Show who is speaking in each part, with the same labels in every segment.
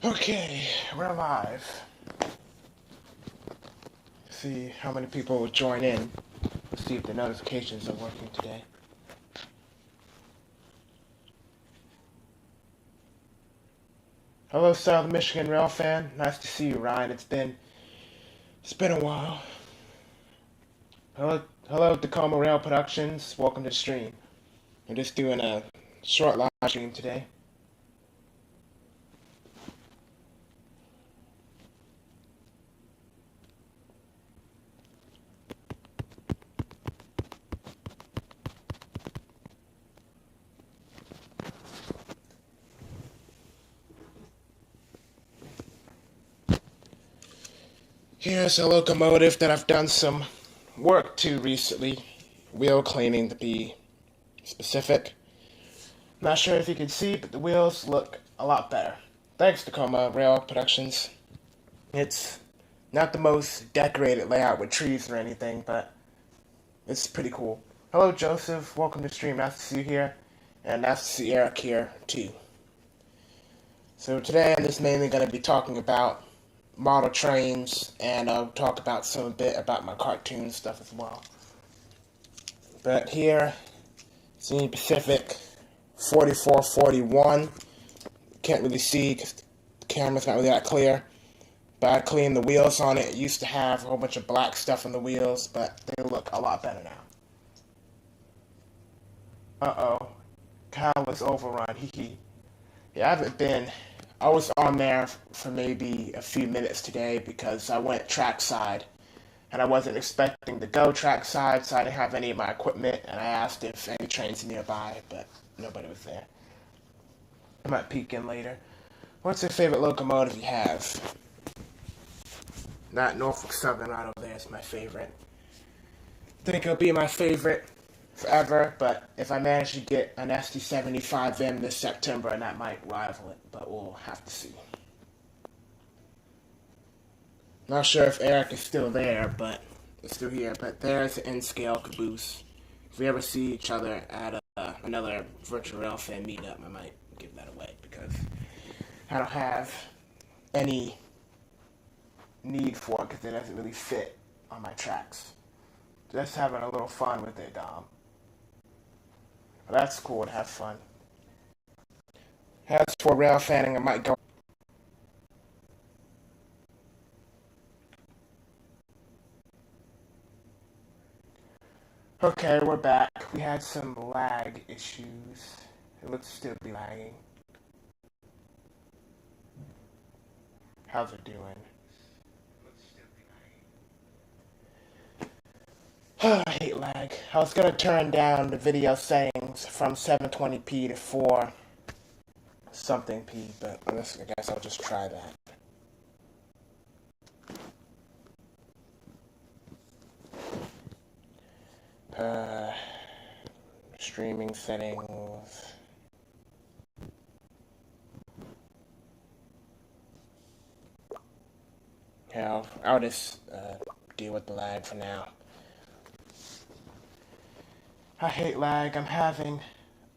Speaker 1: Okay, we're live. See how many people will join in. Let's see if the notifications are working today. Hello, South Michigan Rail fan. Nice to see you, Ryan. It's been a while. Hello, Tacoma Rail Productions. Welcome to the stream. We're just doing a short live stream today. Here's a locomotive that I've done some work to recently. Wheel cleaning to be specific. Not sure if you can see, but the wheels look a lot better. Thanks, Tacoma Rail Productions. It's not the most decorated layout with trees or anything, but it's pretty cool. Hello, Joseph. Welcome to the stream. Nice to see you here. And nice to see Eric here, too. So today I'm just mainly going to be talking about model trains, and I'll talk about a bit about my cartoon stuff as well. But here, it's Union Pacific 4441. Can't really see because the camera's not really that clear. But I cleaned the wheels on it. It used to have a whole bunch of black stuff on the wheels, but they look a lot better now. Uh-oh. Kyle was overrun. Hee. Yeah, I was on there for maybe a few minutes today because I went trackside. And I wasn't expecting to go trackside, so I didn't have any of my equipment. And I asked if any trains nearby, but nobody was there. I might peek in later. What's your favorite locomotive you have? Not Norfolk Southern right over there is my favorite. I think it'll be my favorite forever, but if I manage to get an SD75M this September, and that might rival it, but we'll have to see. Not sure if Eric is still there, but it's still here. But there's an N-scale caboose. If we ever see each other at another virtual Railfanning meetup, I might give that away because I don't have any need for it because it doesn't really fit on my tracks. Just having a little fun with it, Dom. But that's cool to have fun. As for Railfanning, I might go. Okay, we're back. We had some lag issues. It looks to still be lagging. How's it doing? I hate lag. I was gonna turn down the video settings from 720p to 4 something p, but I guess I'll just try that. Streaming settings. Yeah, I'll just deal with the lag for now. I hate lag. I'm having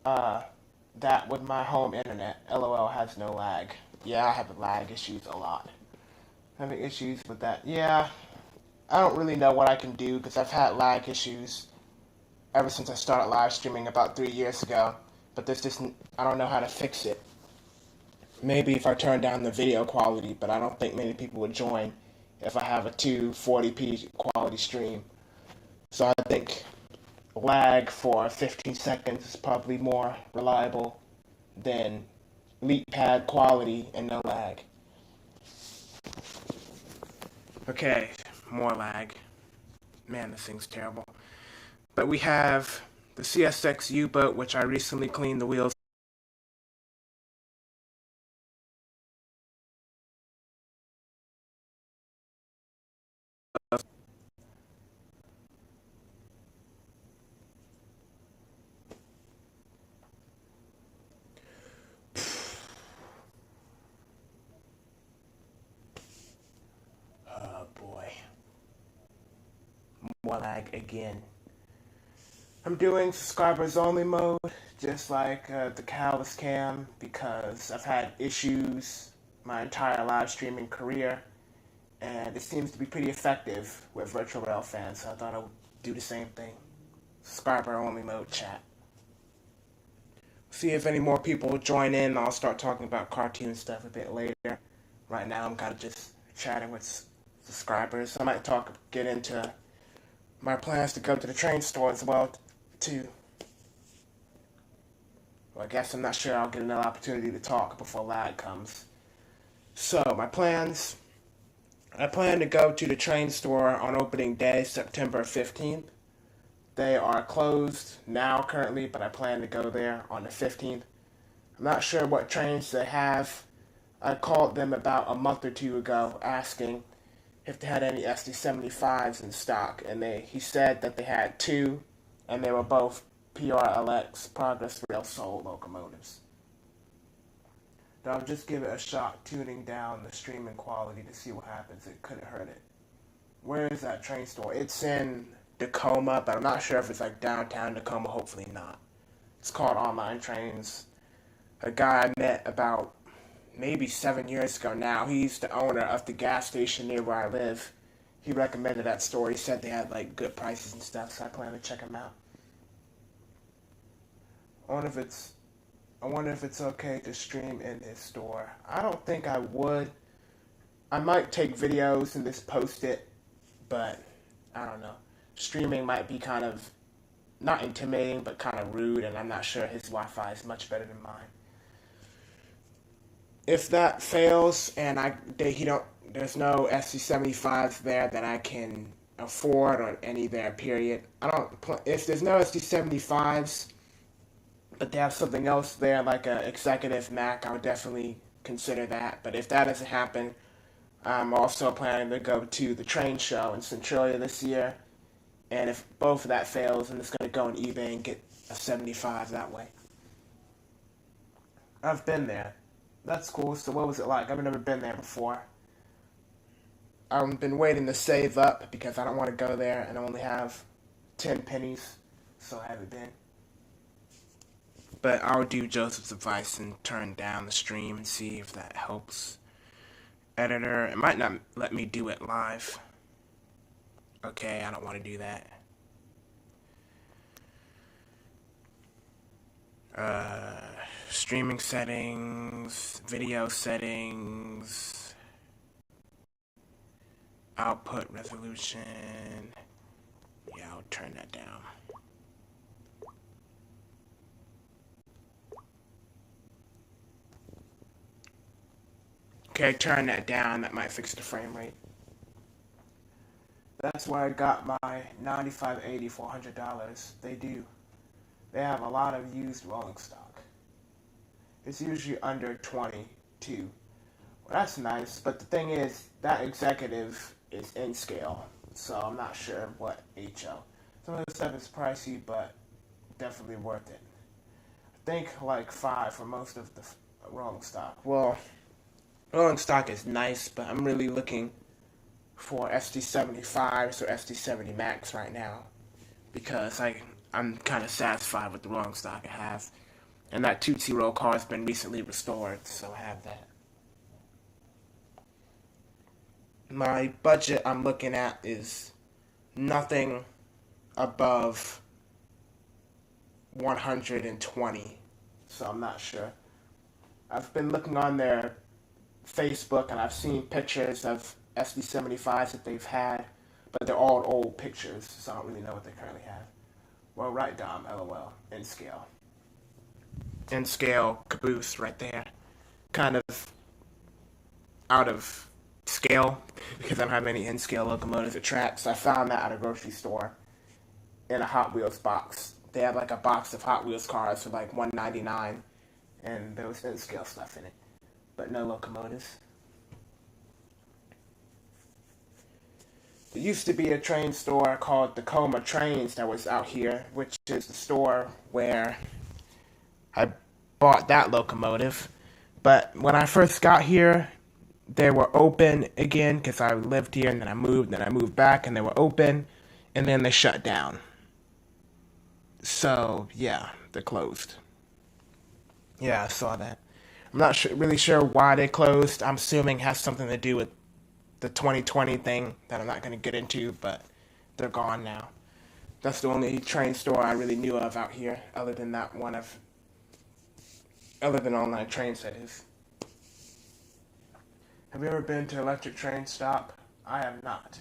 Speaker 1: that with my home internet. LOL has no lag. Yeah, I have lag issues a lot. Having issues with that. Yeah, I don't really know what I can do because I've had lag issues ever since I started live streaming about 3 years ago. But I don't know how to fix it. Maybe if I turn down the video quality, but I don't think many people would join if I have a 240p quality stream. So I think lag for 15 seconds is probably more reliable than leap pad quality and no lag. Okay, more lag. Man, this thing's terrible. But we have the CSX U-boat, which I recently cleaned the wheels. Oh boy. More lag again. I'm doing subscribers only mode, just like the Callus Cam, because I've had issues. my entire live streaming career, and it seems to be pretty effective with virtual rail fans, so I thought I would do the same thing. Subscriber only mode chat. See if any more people join in. I'll start talking about cartoon stuff a bit later. Right now I'm kind of just chatting with subscribers. I might get into my plans to go to the train store as well, too. Well, I guess I'm not sure I'll get another opportunity to talk before lag comes. So, my plans. I plan to go to the train store on opening day, September 15th. They are closed now currently, but I plan to go there on the 15th. I'm not sure what trains they have. I called them about a month or two ago asking if they had any SD75s in stock, and he said that they had two, and they were both PRLX, Progress Rail Soul locomotives. But I'll just give it a shot tuning down the streaming quality to see what happens. It couldn't hurt it. Where is that train store? It's in Tacoma, but I'm not sure if it's like downtown Tacoma. Hopefully not. It's called Online Trains. A guy I met about maybe 7 years ago now. He's the owner of the gas station near where I live. He recommended that store. He said they had like good prices and stuff, so I plan to check them out. I wonder if it's okay to stream in his store. I don't think I would. I might take videos and just post it, but I don't know. Streaming might be kind of not intimidating, but kind of rude, and I'm not sure his Wi-Fi is much better than mine. If that fails and there's no SC75s there that I can afford or any there, period. If there's no SC75s, but they have something else there like an executive Mac, I would definitely consider that. But if that doesn't happen, I'm also planning to go to the train show in Centralia this year. And if both of that fails, I'm just going to go on eBay and get a 75 that way. I've been there. That's cool. So what was it like? I've never been there before. I've been waiting to save up because I don't want to go there and only have 10 pennies. So I haven't been. But I'll do Joseph's advice and turn down the stream and see if that helps. Editor, it might not let me do it live. Okay, I don't want to do that. Streaming settings, video settings, output resolution. Yeah, I'll turn that down. Okay, turn that down. That might fix the frame rate. That's where I got my 9580 for $100. They do. They have a lot of used rolling stock. It's usually under 20 too. Well, that's nice, but the thing is, that executive is in scale, so I'm not sure what HO. Some of the stuff is pricey, but definitely worth it. I think like $5 for most of the rolling stock. Well, rolling stock is nice, but I'm really looking for SD75s or SD70 Max right now because I'm kind of satisfied with the rolling stock I have. And that Tootsie Roll car has been recently restored, so I have that. My budget I'm looking at is nothing above 120, so I'm not sure. I've been looking on their Facebook and I've seen pictures of SD75s that they've had, but they're all old pictures, so I don't really know what they currently have. Well, right, Dom, LOL, in scale. In scale caboose right there. Kind of out of scale because I don't have any in-scale locomotives at tracks. I found that at a grocery store in a Hot Wheels box. They have like a box of Hot Wheels cars for like $1.99, and there was in-scale stuff in it, but no locomotives. There used to be a train store called Tacoma Trains that was out here, which is the store where I bought that locomotive. But when I first got here, they were open again because I lived here and then I moved back and they were open and then they shut down. So, yeah, they're closed. Yeah, I saw that. I'm not really sure why they closed. I'm assuming it has something to do with the 2020 thing that I'm not going to get into, but they're gone now. That's the only train store I really knew of out here, other than online train cities. Have you ever been to Electric Train Stop? I have not.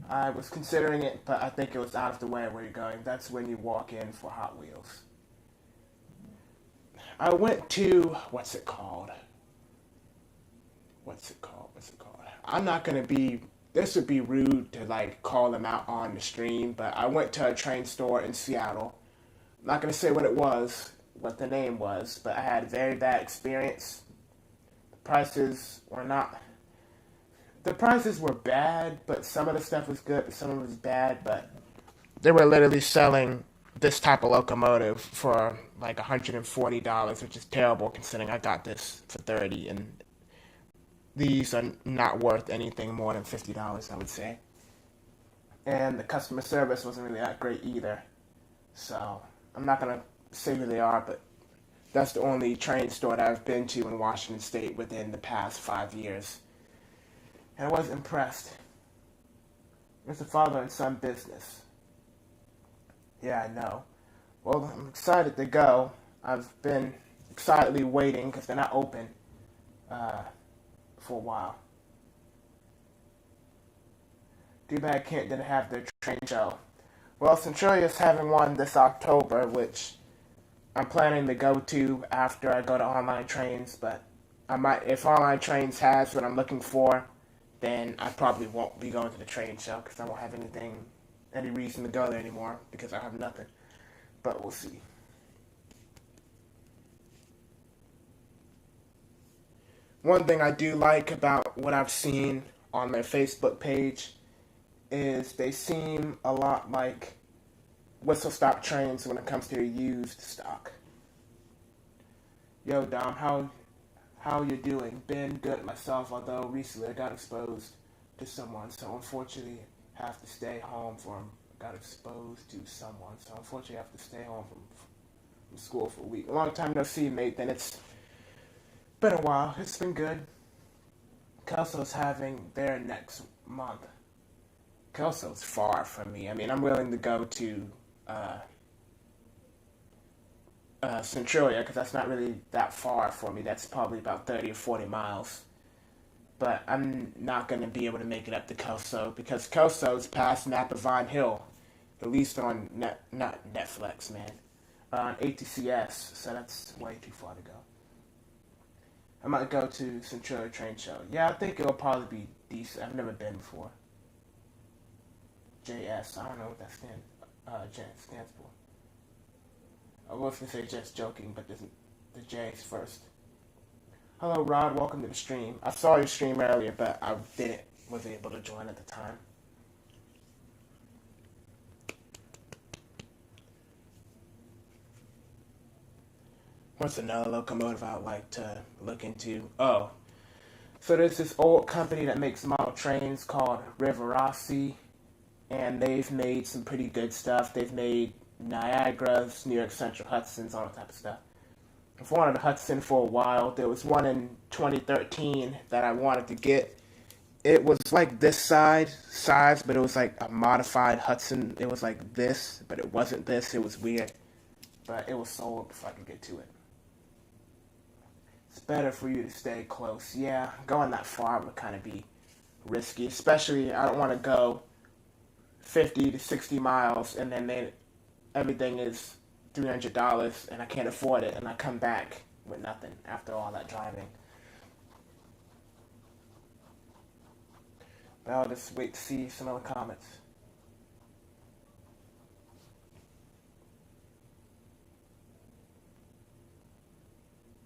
Speaker 1: I was considering it, but I think it was out of the way where you're going. That's when you walk in for Hot Wheels. I went to, what's it called? I'm not going to be, this would be rude to like call them out on the stream, but I went to a train store in Seattle. I'm not going to say what the name was, but I had a very bad experience. The prices were bad, but some of the stuff was good, some of it was bad, but they were literally selling this type of locomotive for like $140, which is terrible considering I got this for $30, and these are not worth anything more than $50, I would say. And the customer service wasn't really that great either. So, I'm not going to say who they are, but that's the only train store that I've been to in Washington State within the past 5 years. And I was impressed. It's a father and son business. Yeah, I know. Well, I'm excited to go. I've been excitedly waiting because they're not open for a while. Too bad Kent didn't have their train show. Well, Centralia's having one this October, which I'm planning to go to after I go to Online Trains, but I might, if Online Trains has what I'm looking for, then I probably won't be going to the train show because I won't have any reason to go there anymore because I have nothing. But we'll see. One thing I do like about what I've seen on their Facebook page is they seem a lot like whistle stop trains when it comes to used stock. Yo, Dom, how you doing? Been good myself, although recently I got exposed to someone, so unfortunately have to stay home got exposed to someone, so unfortunately I have to stay home from school for a week. A long time no see, mate, then it's been a while. It's been good. Kelso's having their next month. Kelso's far from me. I mean, I'm willing to go to Centralia because that's not really that far for me. That's probably about 30 or 40 miles. But I'm not going to be able to make it up to Kelso because Kelso's past Napa Vine Hill, at least on not Netflix, man, on ATCS, so that's way too far to go. I might go to Centralia Train Show. Yeah, I think it'll probably be decent. I've never been before. JS, I don't know what that stands for. I was going to say just joking, but the J's first. Hello, Rod. Welcome to the stream. I saw your stream earlier, but I wasn't able to join at the time. What's another locomotive I'd like to look into? Oh, so there's this old company that makes model trains called Rivarossi, and they've made some pretty good stuff. They've made Niagaras, New York Central Hudsons, all that type of stuff. I've wanted a Hudson for a while. There was one in 2013 that I wanted to get. It was like this size, but it was like a modified Hudson. It was like this, but it wasn't this. It was weird. But it was sold before I could get to it. It's better for you to stay close. Yeah, going that far would kind of be risky. Especially, I don't want to go 50 to 60 miles and then everything is $300 and I can't afford it and I come back with nothing after all that driving. But I'll just wait to see some other comments.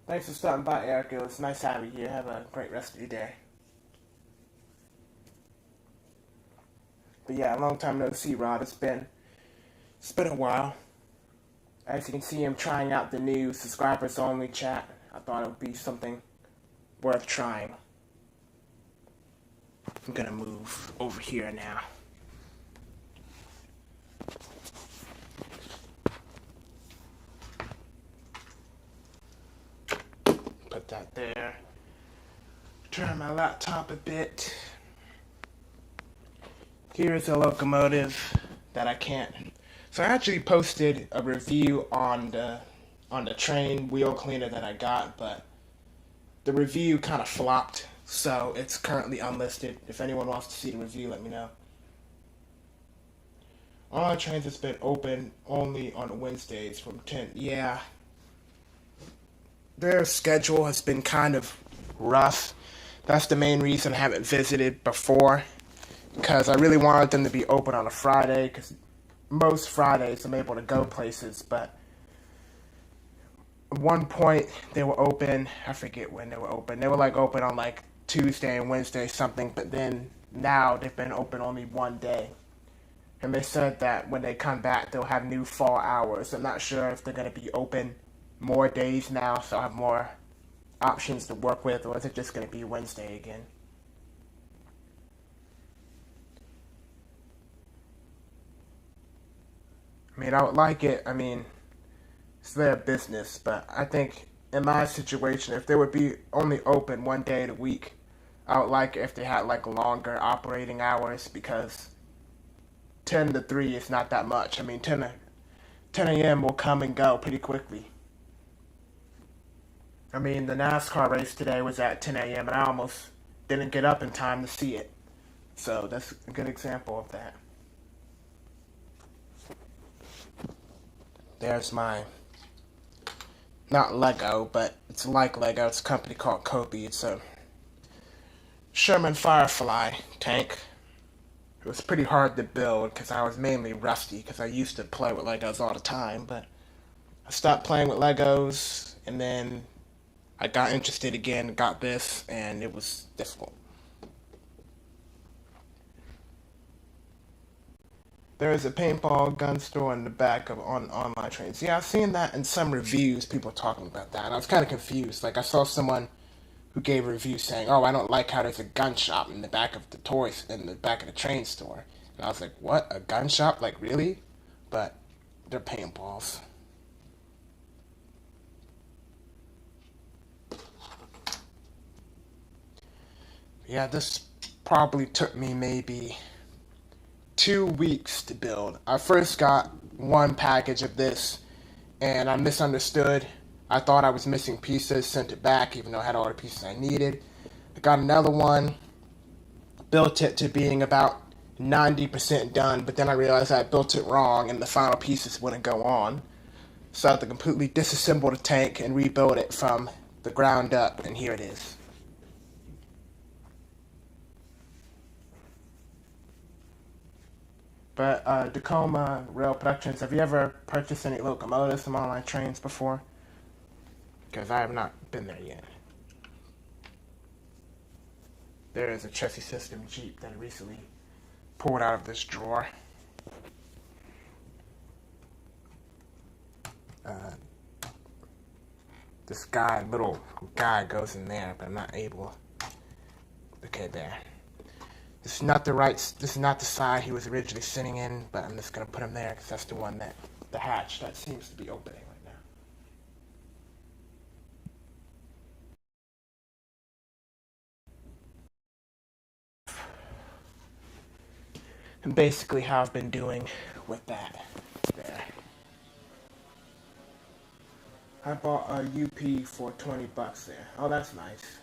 Speaker 1: Thanks for stopping by, Eric. It was nice having you here. Have a great rest of your day. But yeah, a long time no see, Rod. It's been a while. As you can see, I'm trying out the new subscribers only chat. I thought it would be something worth trying. I'm gonna move over here now. Put that there. Turn my laptop a bit. Here's a locomotive that I can't. So I actually posted a review on the train wheel cleaner that I got, but the review kind of flopped, so it's currently unlisted. If anyone wants to see the review, let me know. Online trains has been open only on Wednesdays from 10. Yeah, their schedule has been kind of rough. That's the main reason I haven't visited before, because I really wanted them to be open on a Friday, because most Fridays I'm able to go places, but at one point they were open, I forget when they were open. They were like open on like Tuesday and Wednesday something, but then now they've been open only one day. And they said that when they come back, they'll have new fall hours. I'm not sure if they're going to be open more days now, so I have more options to work with, or is it just going to be Wednesday again? I mean, I would like it. I mean, it's their business, but I think in my situation, if they would be only open one day a week, I would like it if they had like longer operating hours, because 10 to 3 is not that much. I mean, 10 a.m. will come and go pretty quickly. I mean, the NASCAR race today was at 10 a.m. and I almost didn't get up in time to see it. So that's a good example of that. There's my, not Lego, but it's like Lego. It's a company called Kobe. It's a Sherman Firefly tank. It was pretty hard to build because I was mainly rusty, because I used to play with Legos all the time, but I stopped playing with Legos, and then I got interested again, got this, and it was difficult. There is a paintball gun store in the back of online trains. Yeah, I've seen that in some reviews, people talking about that, and I was kind of confused. Like, I saw someone who gave a review saying, "Oh, I don't like how there's a gun shop in the back of the train store." And I was like, "What? A gun shop? Like, really?" But they're paintballs. Yeah, this probably took me maybe 2 weeks to build. I first got one package of this, and I misunderstood. I thought I was missing pieces, sent it back, even though I had all the pieces I needed. I got another one, built it to being about 90% done, but then I realized I built it wrong and the final pieces wouldn't go on. So I had to completely disassemble the tank and rebuild it from the ground up, and here it is. But Tacoma Rail Productions, have you ever purchased any locomotives from online trains before? Because I have not been there yet. There is a chassis system Jeep that I recently pulled out of this drawer. Uh, this little guy goes in there, but I'm not able. Okay, there. This is not the side he was originally sitting in, but I'm just going to put him there because that's the hatch that seems to be opening right now. And basically how I've been doing with that there. I bought a UP for $20 there. Oh, that's nice.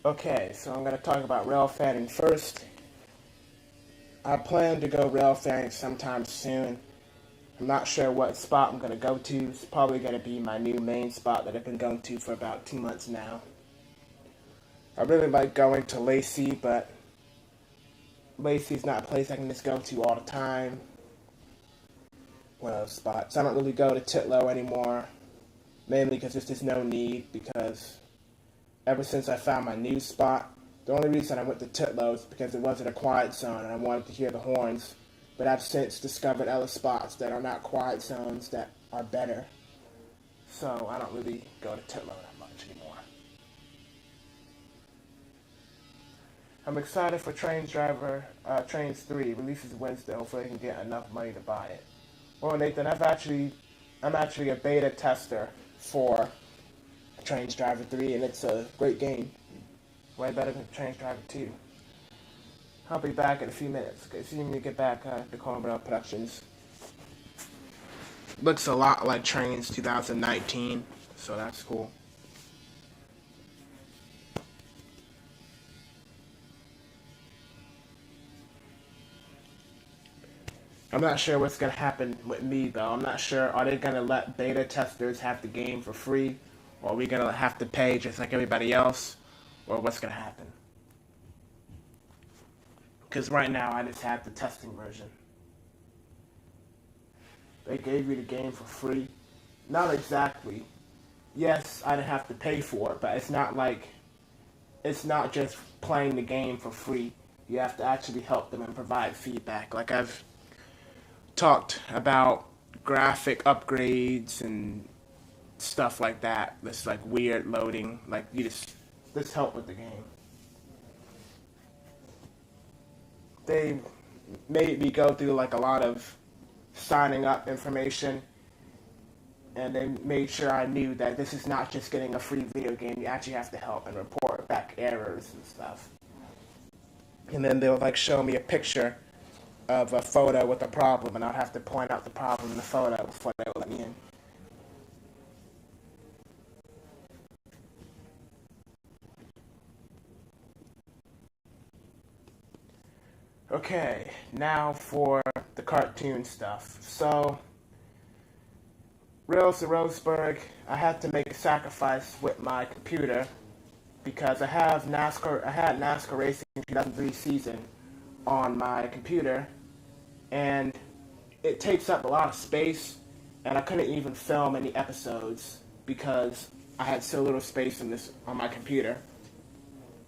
Speaker 1: Okay, so I'm going to talk about Railfanning first. I plan to go Railfanning sometime soon. I'm not sure what spot I'm going to go to. It's probably going to be my new main spot that I've been going to for about 2 months now. I really like going to Lacey, but Lacey's not a place I can just go to all the time. One of those spots. I don't really go to Titlow anymore, mainly because there's just no need, because ever since I found my new spot, the only reason I went to Titlow is because it wasn't a quiet zone and I wanted to hear the horns, but I've since discovered other spots that are not quiet zones that are better, so I don't really go to Titlow that much anymore. I'm excited for Trains 3 releases Wednesday. Hopefully I can get enough money to buy it. Well, Nathan, I've actually I'm actually a beta tester for Trains Driver 3, and it's a great game. Way better than Trains Driver 2. I'll be back in a few minutes. Okay, see me get back to Cornbell Productions. Looks a lot like Trains 2019, so that's cool. I'm not sure what's going to happen with me, though. I'm not sure. Are they going to let beta testers have the game for free? Or are we going to have to pay just like everybody else? Or what's going to happen? Because right now, I just have the testing version. They gave you the game for free. Not exactly. Yes, I'd have to pay for it, but it's not like... It's not just playing the game for free. You have to actually help them and provide feedback. Like I've talked about graphic upgrades and stuff like that. This like weird loading. Like you just help with the game. They made me go through like a lot of signing up information, and they made sure I knew that this is not just getting a free video game. You actually have to help and report back errors and stuff. And then they'll like show me a picture of a photo with a problem, and I'll have to point out the problem in the photo before they let me in. Okay, now for the cartoon stuff. So, Rails to Roseburg, I had to make a sacrifice with my computer because I had NASCAR Racing 2003 season on my computer, and it takes up a lot of space, and I couldn't even film any episodes because I had so little space on my computer.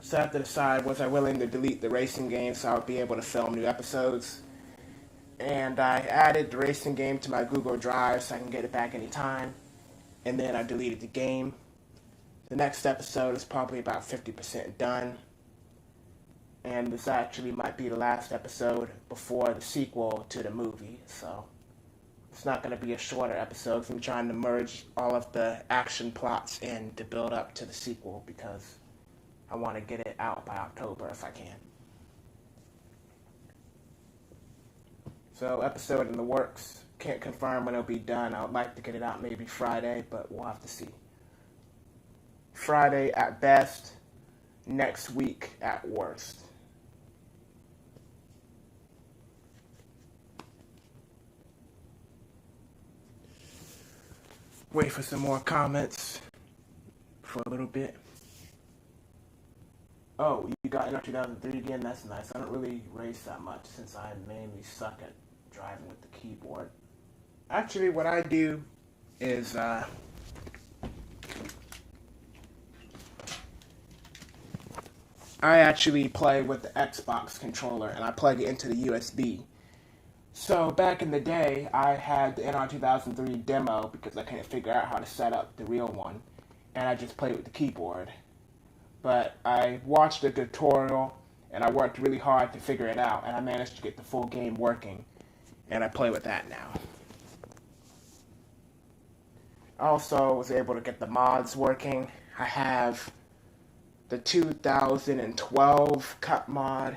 Speaker 1: So I had to decide, was I willing to delete the racing game so I would be able to film new episodes? And I added the racing game to my Google Drive so I can get it back anytime. And then I deleted the game. The next episode is probably about 50% done. And this actually might be the last episode before the sequel to the movie. So it's not going to be a shorter episode. I'm trying to merge all of the action plots in to build up to the sequel because I want to get it out by October if I can. So, episode in the works. Can't confirm when it'll be done. I would like to get it out maybe Friday, but we'll have to see. Friday at best, next week at worst. Wait for some more comments for a little bit. Oh, you got into 2003 again? That's nice. I don't really race that much since I mainly suck at driving with the keyboard. Actually, what I do is I actually play with the Xbox controller, and I plug it into the USB. So back in the day, I had the NR 2003 demo because I couldn't figure out how to set up the real one, and I just played with the keyboard. But I watched a tutorial, and I worked really hard to figure it out, and I managed to get the full game working, and I play with that now. I also was able to get the mods working. I have the 2012 Cup mod.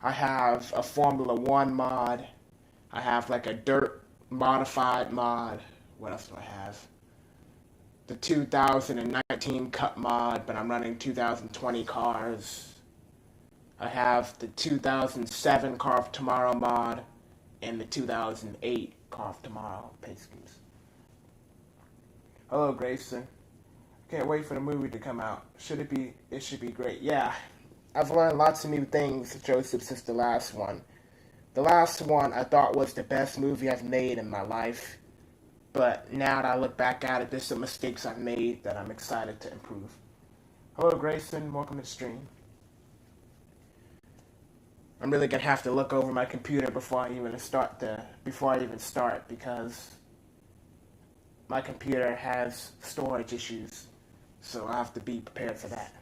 Speaker 1: I have a Formula 1 mod. I have like a dirt modified mod. What else do I have? The 2019 Cup mod, but I'm running 2020 cars. I have the 2007 Car of Tomorrow mod and the 2008 Car of Tomorrow pace schemes. Hello, Grayson. Can't wait for the movie to come out. It should be great. Yeah, I've learned lots of new things, Joseph, since the last one. The last one I thought was the best movie I've made in my life. But now that I look back at it, there's some mistakes I've made that I'm excited to improve. Hello, Grayson. Welcome to the stream. I'm really gonna have to look over my computer before I even start because my computer has storage issues, so I have to be prepared for that.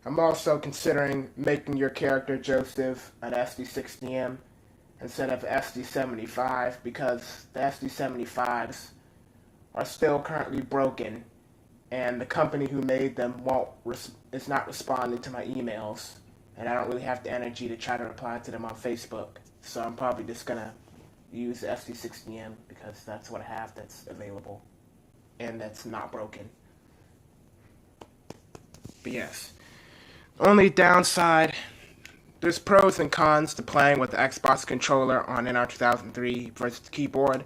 Speaker 1: I'm also considering making your character, Joseph, an SD60M, instead of SD75 because the SD75s are still currently broken, and the company who made them is not responding to my emails, and I don't really have the energy to try to reply to them on Facebook. So I'm probably just gonna use the SD60M because that's what I have that's available and that's not broken. But yes, the only downside, there's pros and cons to playing with the Xbox controller on NR 2003 versus the keyboard.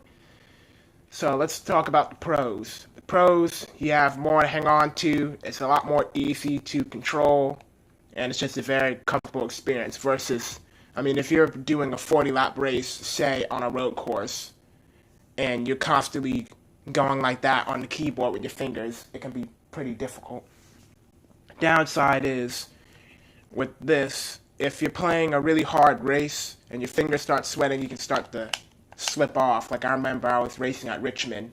Speaker 1: So let's talk about the pros. The pros, you have more to hang on to, it's a lot more easy to control, and it's just a very comfortable experience versus, I mean, if you're doing a 40-lap race, say, on a road course, and you're constantly going like that on the keyboard with your fingers, it can be pretty difficult. Downside is, with this, if you're playing a really hard race and your fingers start sweating, you can start to slip off. Like I remember I was racing at Richmond,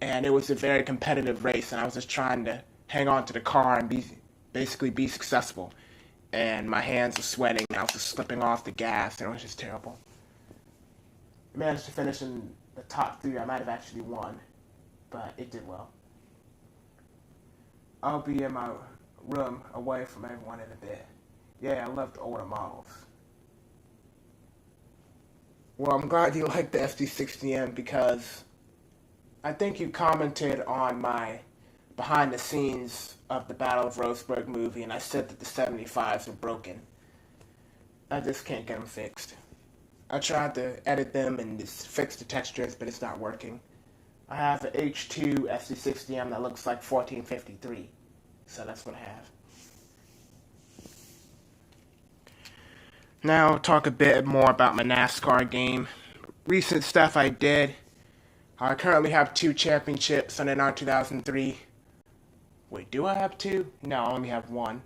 Speaker 1: and it was a very competitive race, and I was just trying to hang on to the car and basically be successful. And my hands were sweating, and I was just slipping off the gas, and it was just terrible. I managed to finish in the top 3. I might have actually won, but it did well. I'll be in my room away from everyone in a bit. Yeah, I love the older models. Well, I'm glad you like the SD60M because I think you commented on my behind the scenes of the Battle of Roseburg movie, and I said that the 75s are broken. I just can't get them fixed. I tried to edit them and just fix the textures, but it's not working. I have an H2 SD60M that looks like 1453, so that's what I have. Now I'll talk a bit more about my NASCAR game. Recent stuff I did. I currently have 2 championships on NR 2003. Wait, do I have 2? No, I only have 1.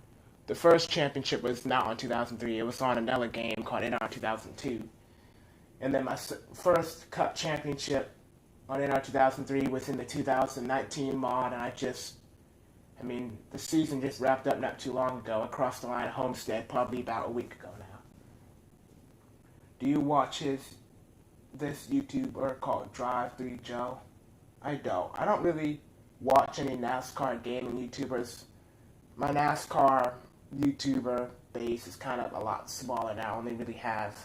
Speaker 1: The first championship was not on 2003. It was on another game called NR 2002. And then my first Cup championship on NR 2003 was in the 2019 mod, and the season just wrapped up not too long ago. I crossed the line at Homestead probably about a week ago now. Do you watch this YouTuber called Drive 3 Joe? I don't. I don't really watch any NASCAR gaming YouTubers. My NASCAR YouTuber base is kind of a lot smaller now. I only really have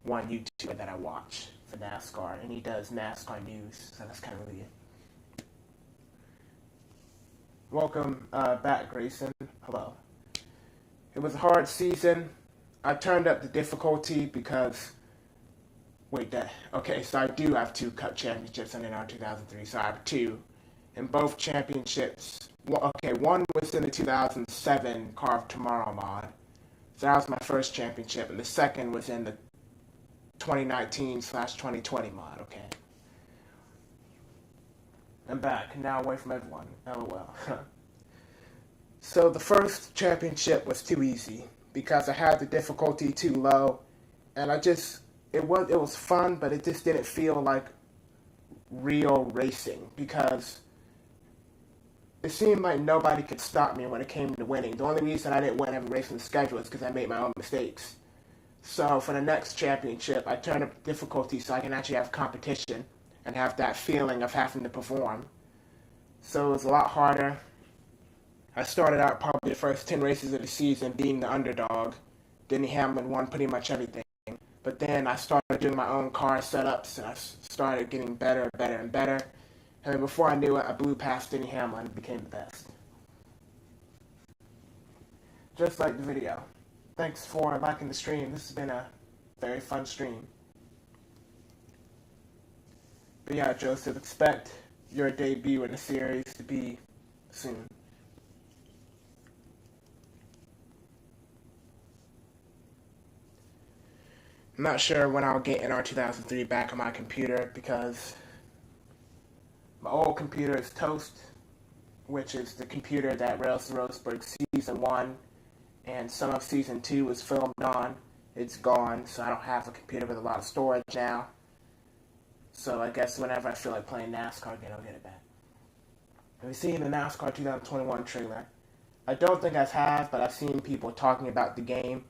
Speaker 1: one YouTuber that I watch for NASCAR, and he does NASCAR news, so that's kind of really it. Welcome back, Grayson. Hello. It was a hard season. I turned up the difficulty because, so I do have 2 Cup championships in NR 2003, so I have 2. And both championships, one was in the 2007 Car of Tomorrow mod, so that was my first championship, and the second was in the 2019/2020 mod, okay. I'm back, now away from everyone, LOL. So the first championship was too easy, because I had the difficulty too low, and it was fun, but it just didn't feel like real racing, because it seemed like nobody could stop me when it came to winning. The only reason I didn't win every race in the schedule is because I made my own mistakes. So for the next championship, I turned up difficulty so I can actually have competition and have that feeling of having to perform. So it was a lot harder. I started out probably the first 10 races of the season being the underdog. Denny Hamlin won pretty much everything. But then I started doing my own car setups, and I started getting better and better. And then before I knew it, I blew past Denny Hamlin and became the best. Just like the video. Thanks for liking the stream. This has been a very fun stream. But yeah, Joseph, expect your debut in the series to be soon. I'm not sure when I'll get NR 2003 back on my computer because my old computer is toast, which is the computer that Rails to Roseburg Season 1 and some of Season 2 was filmed on. It's gone, so I don't have a computer with a lot of storage now. So I guess whenever I feel like playing NASCAR again, I'll get it back. Have you seen the NASCAR 2021 trailer? I don't think I have, but I've seen people talking about the game.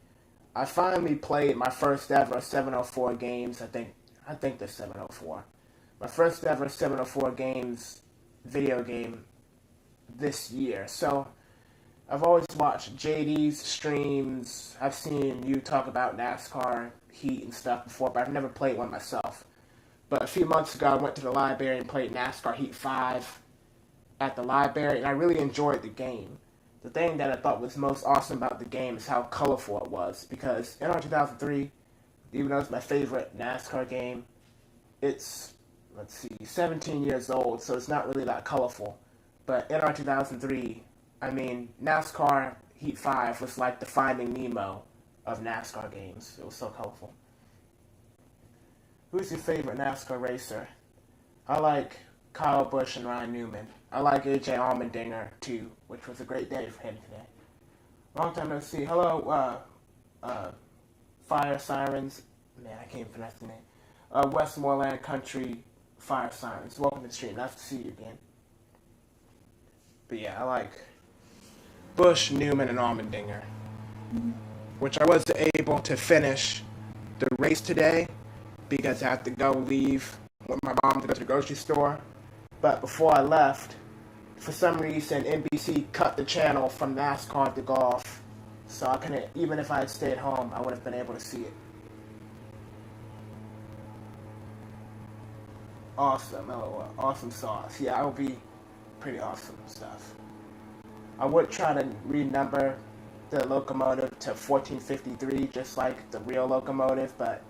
Speaker 1: I finally played my first ever 704 games. I think the 704. My first ever 704 games video game this year. So I've always watched JD's streams. I've seen you talk about NASCAR, Heat, and stuff before, but I've never played one myself. But a few months ago, I went to the library and played NASCAR Heat 5 at the library, and I really enjoyed the game. The thing that I thought was most awesome about the game is how colorful it was, because NR 2003, even though it's my favorite NASCAR game, it's, 17 years old, so it's not really that colorful. But NR 2003, I mean, NASCAR Heat 5 was like the Finding Nemo of NASCAR games. It was so colorful. Who's your favorite NASCAR racer? I like Kyle Busch and Ryan Newman. I like AJ Allmendinger, too, which was a great day for him today. Long time no see. Hello, Fire Sirens. Man, I can't pronounce the name. Westmoreland Country Fire Sirens. Welcome to the stream. Nice to see you again. But yeah, I like Busch, Newman, and Allmendinger, which I wasn't able to finish the race today because I had to leave with my mom to go to the grocery store. But before I left, for some reason, NBC cut the channel from NASCAR to golf, so I couldn't, even if I had stayed home, I would have been able to see it. Awesome, LOL. Awesome sauce. Yeah, it would be pretty awesome stuff. I would try to renumber the Locomotive to 1453, just like the real Locomotive, but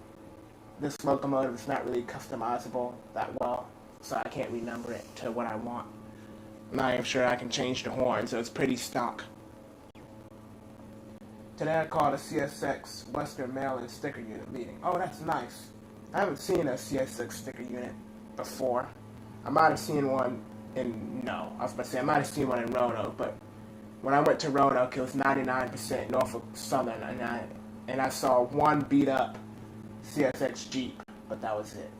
Speaker 1: this Locomotive is not really customizable that well, so I can't renumber it to what I want. I'm not even sure I can change the horn, so it's pretty stock. Today I called a CSX Western Maryland sticker unit meeting. Oh, that's nice. I haven't seen a CSX sticker unit before. I might have seen one I might have seen one in Roanoke, but when I went to Roanoke, it was 99% Norfolk Southern, and I saw one beat up CSX Jeep, but that was it.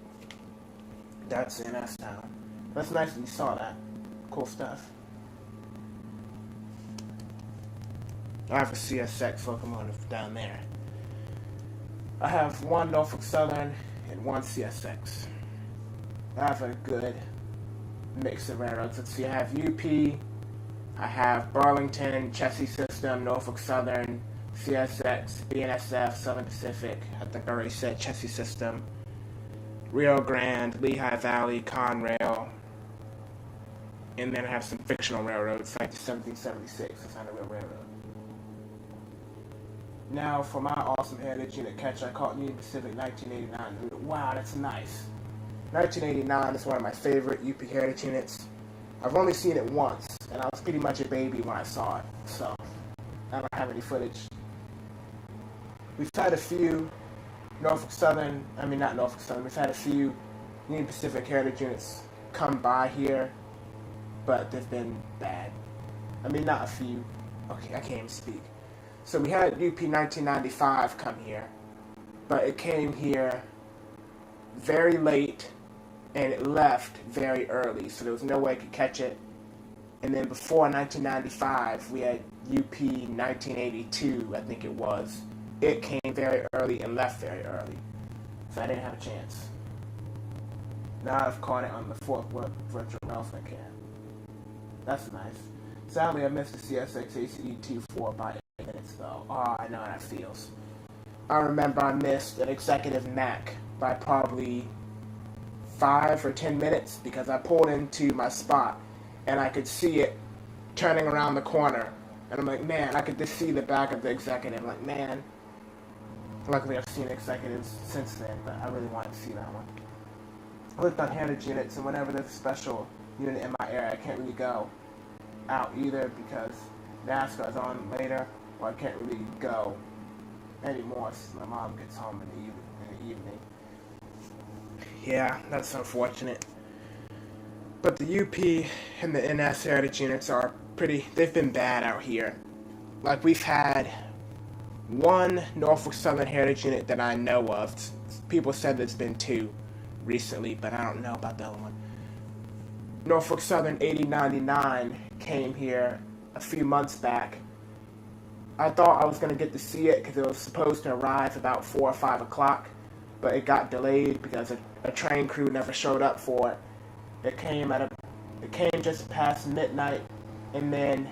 Speaker 1: That's in S-Town. That's nice that you saw that. Cool stuff. I have a CSX locomotive down there. I have one Norfolk Southern and one CSX. I have a good mix of railroads. Let's see, I have UP, I have Burlington, Chessie System, Norfolk Southern, CSX, BNSF, Southern Pacific. I think I already said Chessie System. Rio Grande, Lehigh Valley, Conrail. And then I have some fictional railroads, like the 1776. It's not a real railroad. Now, for my awesome heritage unit catch, I caught Union Pacific 1989. Wow, that's nice. 1989 is one of my favorite UP heritage units. I've only seen it once, and I was pretty much a baby when I saw it, so I don't have any footage. We've had a few Norfolk Southern, not Norfolk Southern, we've had a few Union Pacific heritage units come by here, but they've been bad. Not a few. Okay, I can't even speak. So we had UP 1995 come here, but it came here very late, and it left very early, so there was no way I could catch it. And then before 1995, we had UP 1982, I think it was. It came very early and left very early, so I didn't have a chance. Now I've caught it on the fourth virtual Railfanning can. That's nice. Sadly, I missed the CSX ACE-24 by 8 minutes, though. Oh, I know how that feels. I remember I missed an executive Mac by probably 5 or 10 minutes because I pulled into my spot and I could see it turning around the corner. And I'm like, man, I could just see the back of the executive. I'm like, man. Luckily, I've seen executives since then, but I really wanted to see that one. I looked on heritage units, and whenever there's a special unit in my area, I can't really go out either because NASCAR is on later, or I can't really go anymore since my mom gets home in the evening. Yeah, that's unfortunate. But the UP and the NS heritage units are they've been bad out here. Like, we've had one Norfolk Southern heritage unit that I know of. People said there's been 2 recently, but I don't know about the other one. Norfolk Southern 8099 came here a few months back, I thought I was going to get to see it because it was supposed to arrive about 4 or 5 o'clock, but it got delayed because a train crew never showed up for it. It came just past midnight, and then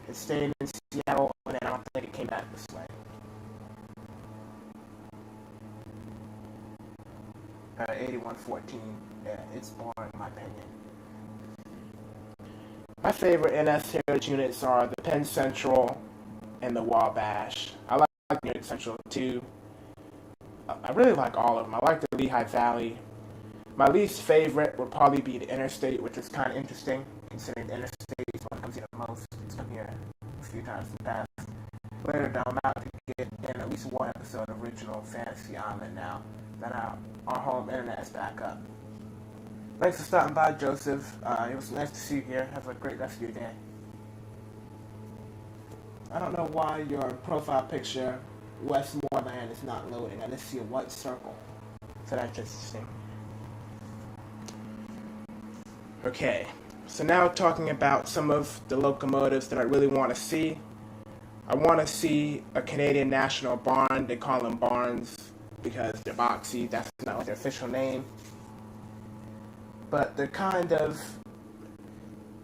Speaker 1: it stayed in Seattle, and then I don't think it came back this way. 8114. Yeah, it's boring in my opinion. My favorite NS Heritage units are the Penn Central and the Wabash. I like the Unit Central too. I really like all of them. I like the Lehigh Valley. My least favorite would probably be the Interstate, which is kind of interesting, considering the Interstate is what comes here the most. It's come here a few times in the past. Later down, I'm out to get in at least one episode of Original Fantasy Island now that our home internet is back up. Thanks for stopping by, Joseph. It was nice to see you here. Have a great rest of your day. I don't know why your profile picture, Westmoreland, is not loading. I just see a white circle. So that's interesting. Okay, so now talking about some of the locomotives that I really want to see. I want to see a Canadian National barn. They call them barns because they're boxy. That's not like their official name. But they're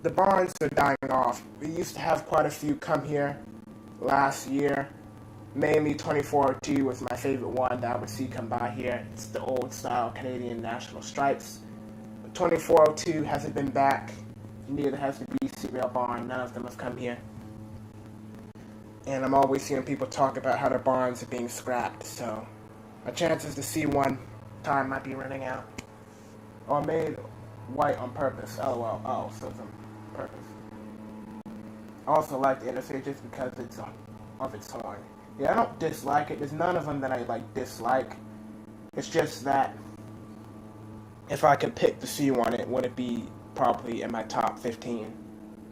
Speaker 1: the barns are dying off. We used to have quite a few come here last year. Mainly 2402 was my favorite one that I would see come by here. It's the old style Canadian National Stripes. But 2402 hasn't been back. Neither has the BC Rail barn. None of them have come here. And I'm always hearing people talk about how their barns are being scrapped. So my chances to see one time might be running out. Or made white on purpose. LOL. Oh, so it's on purpose. I also like the Interstate just because it's of its horn. Yeah, I don't dislike it. There's none of them that I dislike. It's just that if I could pick to see one, it would be probably in my top 15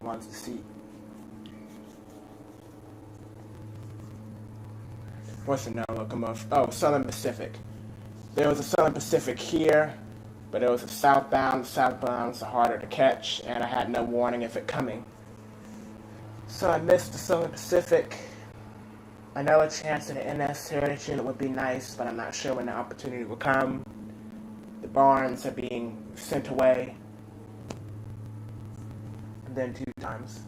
Speaker 1: ones to see. What's another locomotive? Oh, Southern Pacific. There was a Southern Pacific here, but it was a southbound. Southbounds are harder to catch, and I had no warning of it coming. So I missed the Southern Pacific. Another chance at an NS Heritage unit would be nice, but I'm not sure when the opportunity will come. The barns are being sent away. And then 2 times.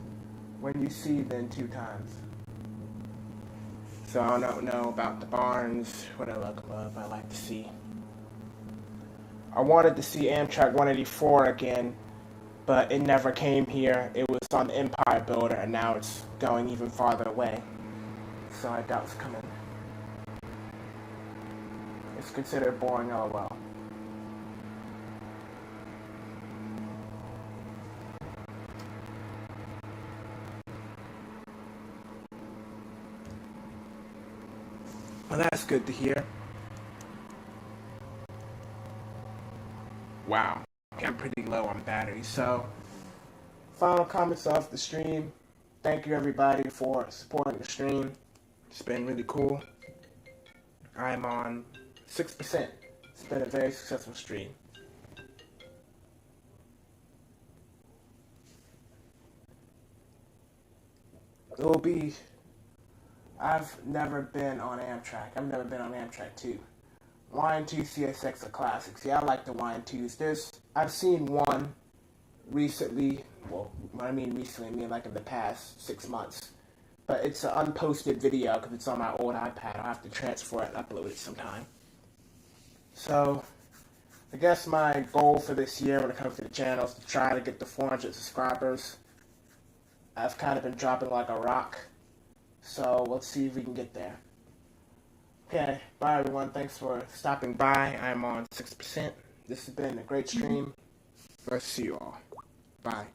Speaker 1: When you see, then 2 times. So I don't know about the barns. What a locomotive I like to see. I wanted to see Amtrak 184 again, but it never came here. It was on the Empire Builder, and now it's going even farther away. So I doubt it's coming. It's considered boring, LOL. Well, that's good to hear. Wow, I'm pretty low on battery. So, final comments off the stream. Thank you everybody for supporting the stream. It's been really cool. I'm on 6%. It's been a very successful stream. It will be... I've never been on Amtrak. I've never been on Amtrak 2. Y&2 CSX are classics. Yeah, I like the Y&2s. I've seen one recently. Well, when I mean recently, I mean like in the past 6 months. But it's an unposted video because it's on my old iPad. I'll have to transfer it and upload it sometime. So, I guess my goal for this year when it comes to the channel is to try to get to 400 subscribers. I've kind of been dropping like a rock. So, let's see if we can get there. Okay, bye everyone. Thanks for stopping by. I'm on 6%. This has been a great stream. Let's see you all. Bye.